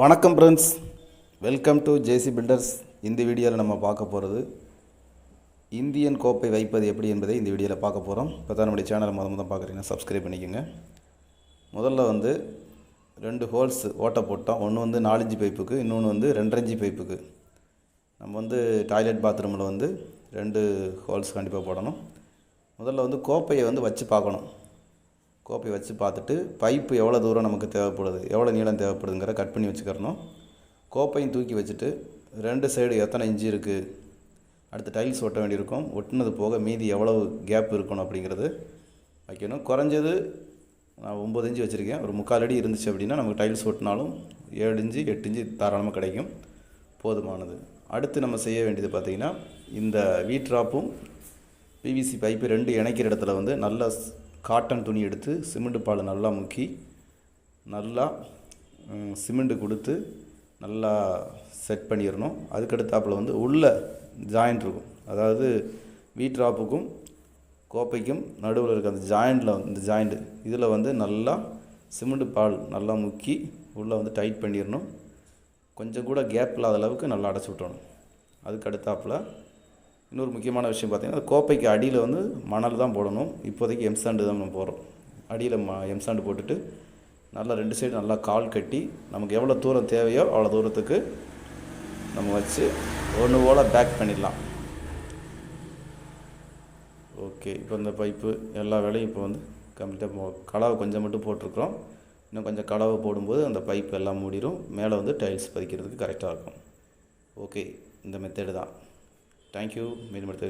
வணக்கம் friends, welcome to JC builders. இந்த வீடியோவில் நம்ம பார்க்க போகிறது இந்தியன் கோப்பை வைப்பது எப்படி என்பதை இந்த வீடியோவில் பார்க்க போகிறோம். இப்போ தான் நம்முடைய சேனலை முதல் பார்க்குறீங்கன்னா சப்ஸ்கிரைப் பண்ணிக்கோங்க. முதல்ல வந்து 2 ஹோல்ஸ் ஓட்டை போட்டோம். ஒன்று வந்து 4 இன்ச்சு பைப்புக்கு, இன்னொன்று வந்து 2.5 இன்ச்சு பைப்புக்கு. நம்ம வந்து டாய்லெட் பாத்ரூமில் வந்து 2 ஹோல்ஸ் கண்டிப்பாக போடணும். முதல்ல வந்து கோப்பையை வந்து வச்சு பார்க்கணும். கோப்பை வச்சு பார்த்துட்டு பைப்பு எவ்வளோ தூரம் நமக்கு தேவைப்படுது, எவ்வளோ நீளம் தேவைப்படுதுங்கிற கட் பண்ணி வச்சுக்கிறணும். கோப்பையும் தூக்கி வச்சுட்டு 2 சைடு எத்தனை இன்ச்சு இருக்குது, அடுத்து டைல்ஸ் ஒட்ட வேண்டியிருக்கும், ஒட்டினது போக மீதி எவ்வளவு கேப் இருக்கணும் அப்படிங்கிறது வைக்கணும். குறைஞ்சது நான் 9 இன்ச்சு வச்சுருக்கேன். ஒரு 3/4 அடி இருந்துச்சு அப்படின்னா நமக்கு டைல்ஸ் ஒட்டினாலும் 7 இன்ச்சு 8 இன்ச்சு தாராளமாக கிடைக்கும், போதுமானது. அடுத்து நம்ம செய்ய வேண்டியது பார்த்திங்கன்னா, இந்த வீட்ராப்பும் பிவிசி பைப்பு 2 இணைக்கிற இடத்துல வந்து நல்ல காட்டன் துணி எடுத்து சிமெண்ட் பால் நல்லா முக்கி நல்லா சிமெண்ட்டு கொடுத்து நல்லா செட் பண்ணிடணும். அதுக்கடுத்தாப்பில் வந்து உள்ள ஜாயிண்ட் இருக்கும், அதாவது வீட்ராப்புக்கும் கோப்பைக்கும் நடுவில் இருக்க அந்த ஜாயிண்டில் இந்த ஜாயிண்ட்டு இதில் வந்து நல்லா சிமெண்ட் பால் நல்லா முக்கி உள்ளே வந்து டைட் பண்ணிடணும். கொஞ்சம் கூட கேப் இல்லாத அளவுக்கு நல்லா அடைச்சி விட்டணும். அதுக்கடுத்தாப்பில் இன்னொரு முக்கியமான விஷயம் பார்த்திங்கன்னா, கோப்பைக்கு அடியில் வந்து மணல் தான் போடணும். இப்போதைக்கு எம்சாண்டு தான் நம்ம போடுறோம். அடியில் எம்சாண்டு போட்டுட்டு நல்லா 2 சைடு நல்லா கால் கட்டி நமக்கு எவ்வளோ தூரம் தேவையோ அவ்வளோ தூரத்துக்கு நம்ம வச்சு ஒன்று போல் பேக் பண்ணிடலாம். ஓகே, இப்போ இந்த பைப்பு எல்லா வேலையும் இப்போ வந்து கம்ப்ளீட்டாக கலவை கொஞ்சம் மட்டும் போட்டிருக்கிறோம். இன்னும் கொஞ்சம் கலவை போடும்போது அந்த பைப்பு எல்லாம் மூடிடும். மேலே வந்து டைல்ஸ் பதிக்கிறதுக்கு கரெக்டாக இருக்கும். ஓகே, இந்த மெத்தேடு தான். தேங்க்யூ. மீண்டும் அடுத்த